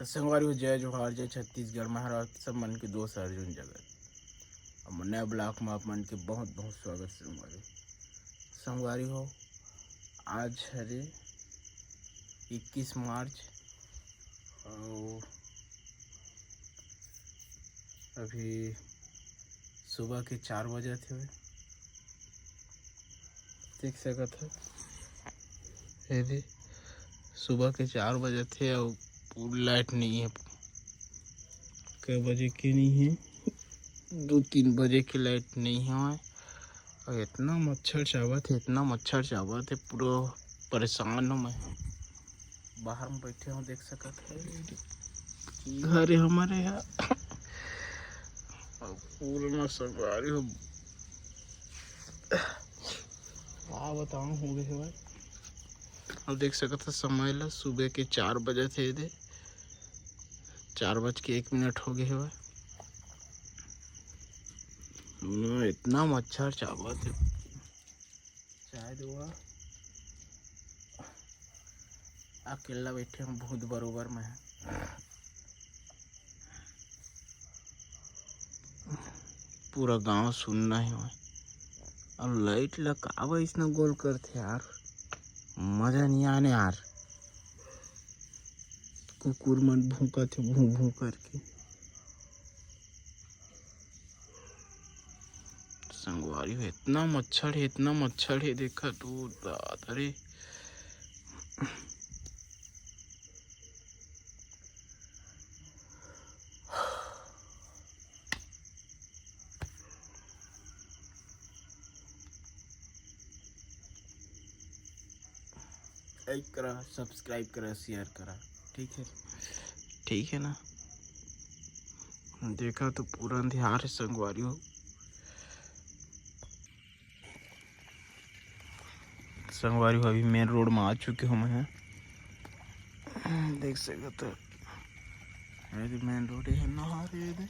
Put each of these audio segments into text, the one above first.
तो संगवारी हो जय जोहार जय छत्तीसगढ़ महाराज सब मन के दोस्त अर्जुन जगत और नया ब्लॉक में आप मन के बहुत बहुत स्वागत संगवारी हो। आज हरे 21 मार्च और अभी सुबह के 4 बजे थे देख सकत है। सुबह के 4 बजे थे और पूरी लाइट नहीं है। कई बजे की नहीं है, 2-3 बजे की लाइट नहीं है और इतना मच्छर चावत है पूरा परेशान हूँ मैं। बाहर में बैठे हूँ देख सकत है घर है हमारे यहाँ पूरा संगवारी हो बताऊँ हो गए भाई। अब देख सकते है समय ला सुबह के 4 बजे थे 4:01 हो गए है। इतना मच्छर चावत है शायद हुआ अकेला बैठे हूँ बहुत बरोबर में पूरा गांव सुनना ही हुआ और लाइट लगा इसना गोल करते यार, मजा नहीं आने यार। कुकुर मन भूका थे भू भू करके। संगवारी हो इतना मच्छर है देखा तो अरे लाइक करा, सब्सक्राइब करा, शेयर करा, ठीक है ना। देखा तो पूरा अंधियार है संगवारी हो। संगवारी हो अभी मेन रोड में आ चुके हो मैं देख सकते हो मेन रोड है नहारे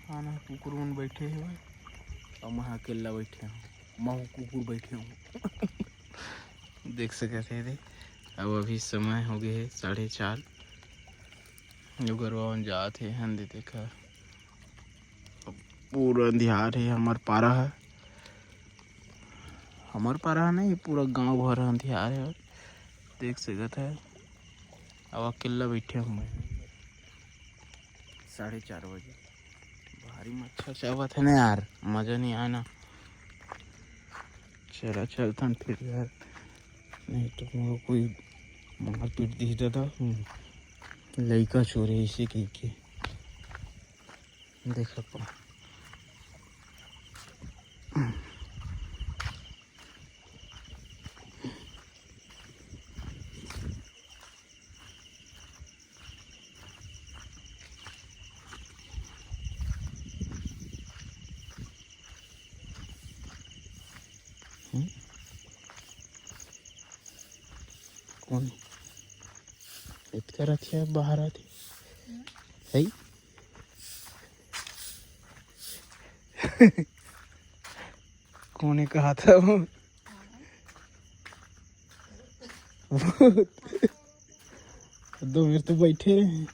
हाँ ना कुकुर मन बैठे है और वहाँ अकेला बैठे हूँ महू कुकुर बैठे हूँ देख सकते थे। अब अभी समय हो गए है 4:30 जो गरवा जाते हैं हंदे देखा पूरा अंधियार है। हमार पारा नहीं पूरा गांव भर अंधियार है देख सकते है। अब अकेला बैठे हूँ मैं 4:30 बजे। भारी मच्छर चावत है ना यार, मजा नहीं आना। चलता फिर यार, नहीं तो मेरे कोई मार पीट दी था लड़का चोरे इसे कह के देखा पा। कौन इतना रखे बाहर आते है कौन ने कहा था वो 2 मिनट तो बैठे रहे।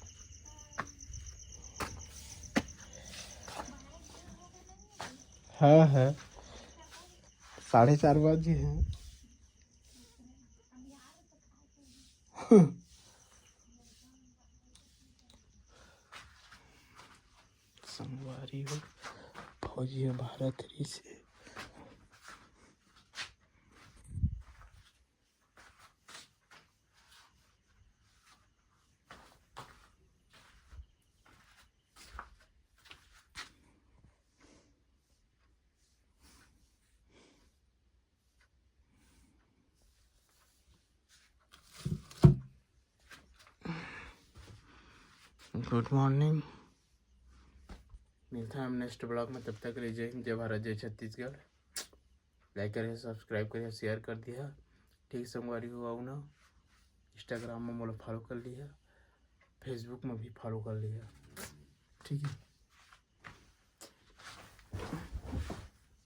हाँ है 4:30 बजे है संगवारी हो फौजी भारत से गुड मॉर्निंग। मिलता है हम नेक्स्ट ब्लॉग में, तब तक रहिए। जय हिंद, जय भारत, जय छत्तीसगढ़। लाइक करिए, सब्सक्राइब करिए, शेयर कर दिया ठीक संगवारी हो। आओ ना इंस्टाग्राम में मोला फॉलो कर लिया, फेसबुक में भी फॉलो कर लिया ठीक है।